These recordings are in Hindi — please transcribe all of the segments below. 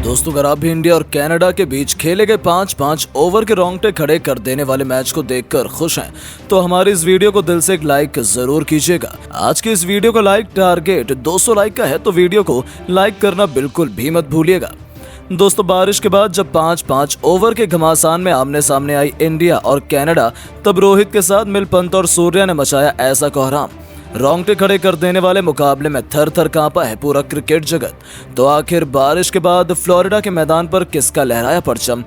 दोस्तों, अगर आप भी इंडिया और कनाडा के बीच खेले गए 5-5 ओवर के रोंगटे खड़े कर देने वाले मैच को देखकर खुश हैं, तो हमारी इस वीडियो को दिल से एक लाइक जरूर कीजिएगा। आज की इस वीडियो को लाइक टारगेट 200 लाइक का है, तो वीडियो को लाइक करना बिल्कुल भी मत भूलिएगा। दोस्तों, बारिश के बाद जब 5-5 ओवर के घमासान में आमने सामने आई इंडिया और कनाडा, तब रोहित के साथ मिल पंत और सूर्या ने मचाया ऐसा कोहराम। रोंगटे खड़े कर देने वाले मुकाबले में थर थर कांपा है पूरा क्रिकेट जगत। तो आखिर बारिश के बाद फ्लोरिडा के मैदान पर किसका लहराया परचम?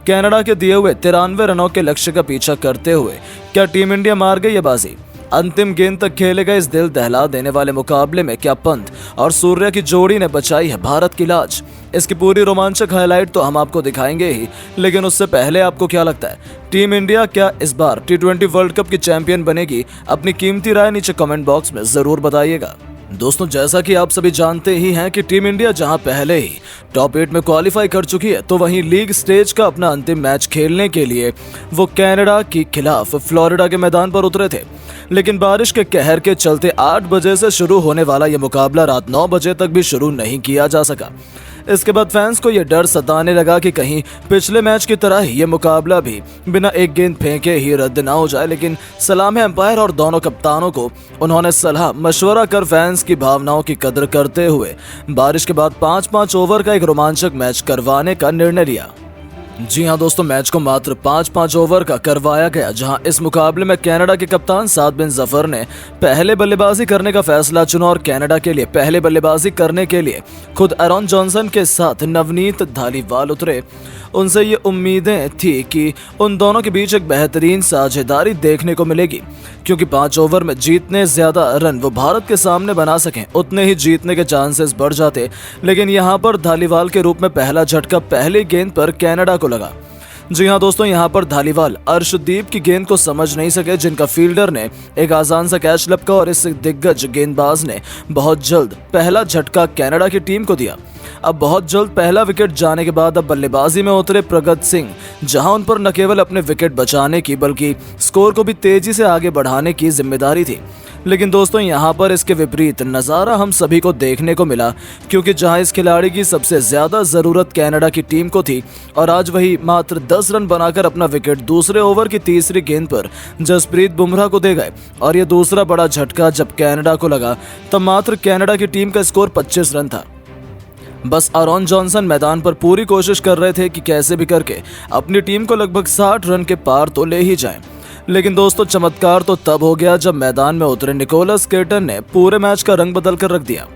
कनाडा के दिए हुए 93 रनों के लक्ष्य का पीछा करते हुए क्या टीम इंडिया मार गई ये बाजी? अंतिम गेंद तक खेले गए इस दिल दहला देने वाले मुकाबले में क्या पंत और सूर्या की जोड़ी ने बचाई है भारत की लाज? इसकी पूरी रोमांचक हाईलाइट तो हम आपको दिखाएंगे ही, लेकिन उससे पहले आपको क्या लगता है, टीम इंडिया क्या इस बार T20 वर्ल्ड कप की चैंपियन बनेगी? अपनी कीमती राय नीचे कमेंट बॉक्स में जरूर बताइएगा। दोस्तों, जैसा कि आप सभी जानते ही हैं कि टीम इंडिया जहां पहले ही टॉप 8 में क्वालिफाई कर चुकी है, तो वहीं लीग स्टेज का अपना अंतिम मैच खेलने के लिए वो कनाडा के खिलाफ फ्लोरिडा के मैदान पर उतरे थे। लेकिन बारिश के कहर के चलते 8 बजे से शुरू होने वाला यह मुकाबला रात 9 बजे तक भी शुरू नहीं किया जा सका। इसके बाद फैंस को यह डर सताने लगा कि कहीं पिछले मैच की तरह ही यह मुकाबला भी बिना एक गेंद फेंके ही रद्द ना हो जाए। लेकिन सलाम है अंपायर और दोनों कप्तानों को, उन्होंने सलाह मशवरा कर फैंस की भावनाओं की कदर करते हुए बारिश के बाद 5-5 ओवर का एक रोमांचक मैच करवाने का निर्णय लिया। जी हां दोस्तों, मैच को मात्र 5-5 ओवर का करवाया गया, जहां इस मुकाबले में कनाडा के कप्तान साद बिन जफर ने पहले बल्लेबाजी करने का फैसला चुना और कनाडा के लिए पहले बल्लेबाजी करने के लिए खुद एरॉन जॉनसन के साथ नवनीत धालीवाल उतरे। उनसे ये उम्मीदें थी कि उन दोनों के बीच एक बेहतरीन साझेदारी देखने को मिलेगी, क्योंकि 5 ओवर में जितने ज्यादा रन वो भारत के सामने बना सकें, उतने ही जीतने के चांसेस बढ़ जाते। लेकिन यहाँ पर धालीवाल के रूप में पहला झटका पहली गेंद पर कनाडा को लगा। जी हाँ दोस्तों, यहाँ पर धालीवाल अर्शदीप की गेंद को समझ नहीं सके, जिनका फील्डर ने एक आसान सा कैच लपका और इस दिग्गज गेंदबाज ने बहुत जल्द पहला झटका कनाडा की टीम को दिया। अब बहुत जल्द पहला विकेट जाने के बाद अब बल्लेबाजी में उतरे प्रगत सिंह, जहां उन पर न केवल अपने विकेट बचाने की बल्कि स्कोर को भी तेजी से आगे बढ़ाने की जिम्मेदारी थी। लेकिन दोस्तों, यहां पर इसके विपरीत नज़ारा हम सभी को देखने को मिला, क्योंकि जहां इस खिलाड़ी की सबसे ज्यादा जरूरत कनाडा की टीम को थी और आज वही मात्र 10 रन बनाकर अपना विकेट दूसरे ओवर की तीसरी गेंद पर जसप्रीत बुमराह को दे गए। और यह दूसरा बड़ा झटका जब कनाडा को लगा, तब मात्र कनाडा की टीम का स्कोर 25 रन था। बस एरॉन जॉनसन मैदान पर पूरी कोशिश कर रहे थे कि कैसे भी करके अपनी टीम को लगभग 60 रन के पार तो ले ही जाएं। लेकिन दोस्तों, चमत्कार तो तब हो गया जब मैदान में उतरे निकोलस केटन ने पूरे मैच का रंग बदल कर रख दिया।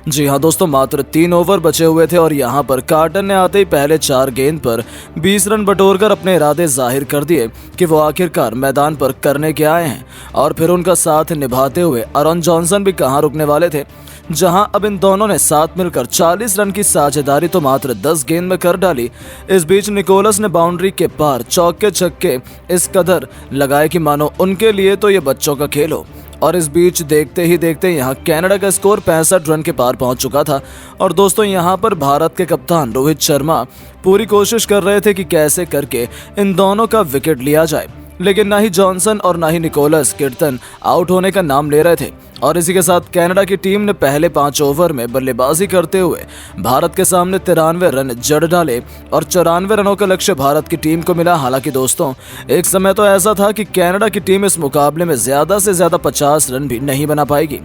जी हाँ दोस्तों, मात्र 3 ओवर बचे हुए थे और यहाँ पर कार्टन ने आते ही पहले 4 गेंद पर 20 रन बटोरकर अपने इरादे जाहिर कर दिए कि वो आखिरकार मैदान पर करने के आए हैं। और फिर उनका साथ निभाते हुए एरॉन जॉनसन भी कहाँ रुकने वाले थे, जहां अब इन दोनों ने साथ मिलकर 40 रन की साझेदारी तो मात्र 10 गेंद में कर डाली। इस बीच निकोलस ने बाउंड्री के पार चौके छक्के इस कदर लगाए कि मानो उनके लिए तो ये बच्चों का खेल हो। और इस बीच देखते ही देखते यहाँ कनाडा का स्कोर 65 रन के पार पहुंच चुका था। और दोस्तों, यहाँ पर भारत के कप्तान रोहित शर्मा पूरी कोशिश कर रहे थे कि कैसे करके इन दोनों का विकेट लिया जाए, लेकिन ना ही जॉनसन और ना ही निकोलस केटन आउट होने का नाम ले रहे थे। और इसी के साथ कनाडा की टीम ने पहले 5 ओवर में बल्लेबाजी करते हुए भारत के सामने 93 रन जड़ डाले और 94 रनों का लक्ष्य भारत की टीम को मिला। हालांकि दोस्तों, एक समय तो ऐसा था कि कनाडा की टीम इस मुकाबले में ज्यादा से ज्यादा 50 रन भी नहीं बना पाएगी।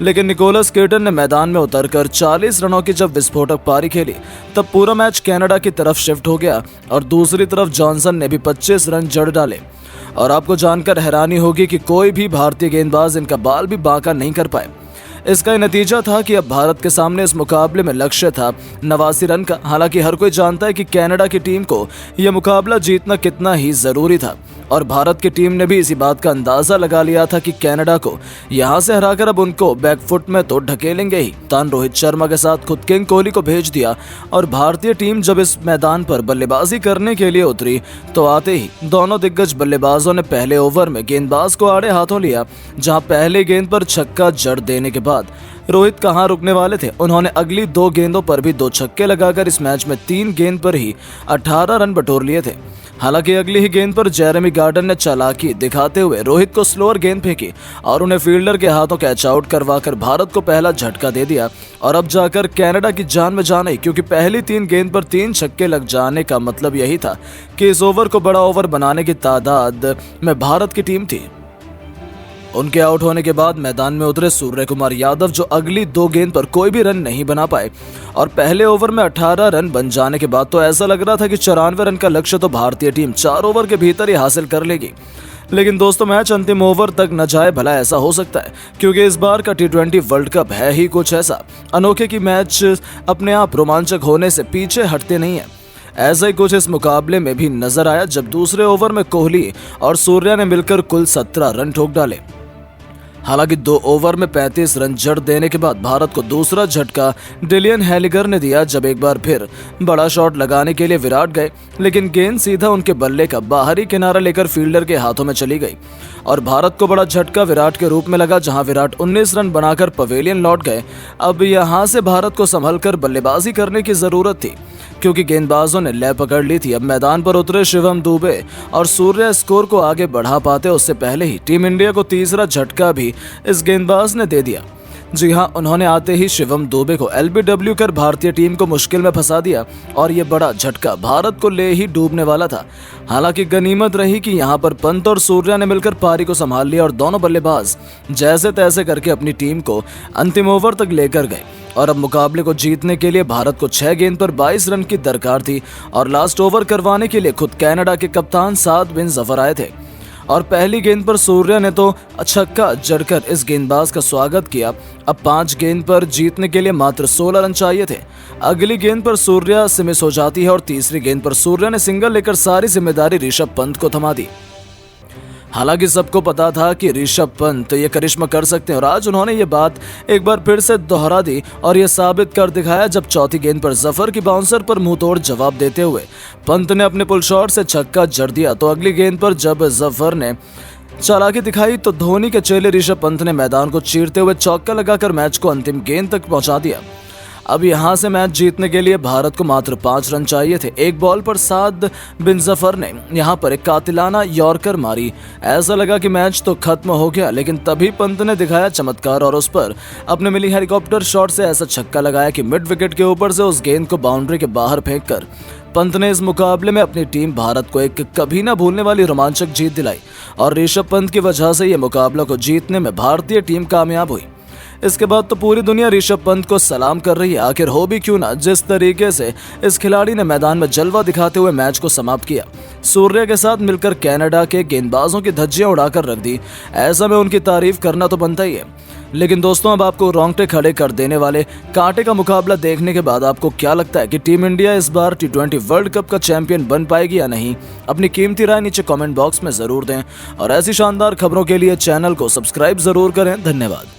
लेकिन निकोलस केटन ने मैदान में उतरकर 40 रनों की जब विस्फोटक पारी खेली, तब पूरा मैच कनाडा की तरफ शिफ्ट हो गया और दूसरी तरफ जॉनसन ने भी 25 रन जड़ डाले। और आपको जानकर हैरानी होगी कि कोई भी भारतीय गेंदबाज इनका बाल भी बांका नहीं कर पाए। इसका नतीजा था कि अब भारत के सामने इस मुकाबले में लक्ष्य था 89 रन का। हालांकि हर कोई जानता है कि कनाडा की टीम को यह मुकाबला जीतना कितना ही जरूरी था और भारत की टीम ने भी इसी बात का अंदाजा लगा लिया था कि कनाडा को यहां से हराकर अब उनको बैकफुट में तो ढकेलेंगे ही। कप्तान रोहित शर्मा के साथ खुद किंग कोहली को भेज दिया और भारतीय टीम जब इस मैदान पर बल्लेबाजी करने के लिए उतरी, तो आते ही दोनों दिग्गज बल्लेबाजों ने पहले ओवर में गेंदबाज को आड़े हाथों लिया, जहां पहले गेंद पर छक्का जड़ देने के बाद बाद रोहित कहां रुकने वाले थे। उन्होंने अगली 2 गेंदों पर भी 2 छक्के लगाकर इस मैच में 3 गेंद पर ही 18 रन बटोर लिए थे। हालांकि अगली ही गेंद पर जेरेमी गार्डन ने चालाकी दिखाते हुए रोहित को स्लोअर गेंद फेंकी और उन्हें फील्डर के हाथों कैच आउट करवाकर भारत को पहला झटका दे दिया। और अब जाकर कनाडा की जान में जान आई, क्योंकि पहली 3 गेंद पर 3 छक्के लग जाने का मतलब यही था कि इस ओवर को बड़ा ओवर बनाने की तादाद में भारत की टीम थी। उनके आउट होने के बाद मैदान में उतरे सूर्य कुमार यादव, जो अगली 2 गेंद पर कोई भी रन नहीं बना पाए और पहले ओवर में 18 रन बन जाने के बाद तो ऐसा लग रहा था कि 94 रन का लक्ष्य तो भारतीय टीम 4 ओवर के भीतर ही हासिल कर लेगी। लेकिन दोस्तों, मैच अंतिम ओवर तक न जाए भला ऐसा हो सकता है, क्योंकि इस बार का T20 वर्ल्ड कप है ही कुछ ऐसा अनोखे कि मैच अपने आप रोमांचक होने से पीछे हटते नहीं है। ऐसा ही कुछ इस मुकाबले में भी नजर आया, जब दूसरे ओवर में कोहली और सूर्या ने मिलकर कुल 17 रन ठोक डाले। हालांकि 2 ओवर में 35 रन जड़ देने के बाद भारत को दूसरा झटका डिलियन हैलिगर ने दिया, जब एक बार फिर बड़ा शॉट लगाने के लिए विराट गए, लेकिन गेंद सीधा उनके बल्ले का बाहरी किनारा लेकर फील्डर के हाथों में चली गई और भारत को बड़ा झटका विराट के रूप में लगा, जहां विराट 19 रन बनाकर पवेलियन लौट गए। अब यहां से भारत को संभलकर बल्लेबाजी करने की जरूरत थी, क्योंकि गेंदबाजों ने लय पकड़ ली थी। अब मैदान पर उतरे शिवम दुबे और सूर्या स्कोर को आगे बढ़ा पाते उससे पहले ही टीम इंडिया को तीसरा झटका भी इस गेंदबाज ने दे दिया। जी हां, उन्होंने आते ही शिवम दुबे को LBW कर भारतीय टीम को मुश्किल में फंसा दिया और ये बड़ा झटका भारत को ले ही डूबने वाला था। हालांकि गनीमत रही कि यहां पर पंत और सूर्या ने मिलकर पारी को संभाल लिया और दोनों बल्लेबाज जैसे तैसे करके अपनी टीम को अंतिम ओवर तक लेकर गए। और अब मुकाबले को जीतने के लिए भारत को 6 गेंद पर 22 रन की दरकार थी और लास्ट ओवर करवाने के लिए खुद कनाडा के कप्तान साद बिन जफर आए थे। और पहली गेंद पर सूर्या ने तो छक्का जड़कर इस गेंदबाज का स्वागत किया। अब 5 गेंद पर जीतने के लिए मात्र 16 रन चाहिए थे। अगली गेंद पर सूर्या से मिस हो जाती है और तीसरी गेंद पर सूर्या ने सिंगल लेकर सारी जिम्मेदारी ऋषभ पंत को थमा दी। हालांकि सबको पता था कि ऋषभ पंत ये करिश्मा कर सकते हैं और आज उन्होंने ये बात एक बार फिर से दोहरा दी और ये साबित कर दिखाया, जब चौथी गेंद पर जफर की बाउंसर पर मुंहतोड़ जवाब देते हुए पंत ने अपने पुल शॉट से छक्का जड़ दिया। तो अगली गेंद पर जब जफर ने चालाकी दिखाई तो धोनी के चेले ऋषभ पंत ने मैदान को चीरते हुए चौका लगाकर मैच को अंतिम गेंद तक पहुंचा दिया। अब यहां से मैच जीतने के लिए भारत को मात्र 5 रन चाहिए थे। एक बॉल पर साद बिन जफर ने यहां पर एक कातिलाना यॉर्कर मारी। ऐसा लगा कि मैच तो खत्म हो गया, लेकिन तभी पंत ने दिखाया चमत्कार और उस पर अपने मिली हेलीकॉप्टर शॉट से ऐसा छक्का लगाया कि मिड विकेट के ऊपर से उस गेंद को बाउंड्री के बाहर फेंककर पंत ने इस मुकाबले में अपनी टीम भारत को एक कभी ना भूलने वाली रोमांचक जीत दिलाई और ऋषभ पंत की वजह से यह मुकाबला को जीतने में भारतीय टीम कामयाब हुई। इसके बाद तो पूरी दुनिया ऋषभ पंत को सलाम कर रही है। आखिर हो भी क्यों ना, जिस तरीके से इस खिलाड़ी ने मैदान में जलवा दिखाते हुए मैच को समाप्त किया। सूर्या के साथ मिलकर कनाडा के गेंदबाजों की धज्जियां उड़ाकर रख दी। ऐसा में उनकी तारीफ करना तो बनता ही है। लेकिन दोस्तों, अब आपको रोंगटे खड़े कर देने वाले कांटे का मुकाबला देखने के बाद आपको क्या लगता है कि टीम इंडिया इस बार T20 वर्ल्ड कप का चैंपियन बन पाएगी या नहीं? अपनी कीमती राय नीचे कमेंट बॉक्स में जरूर दें और ऐसी शानदार खबरों के लिए चैनल को सब्सक्राइब जरूर करें। धन्यवाद।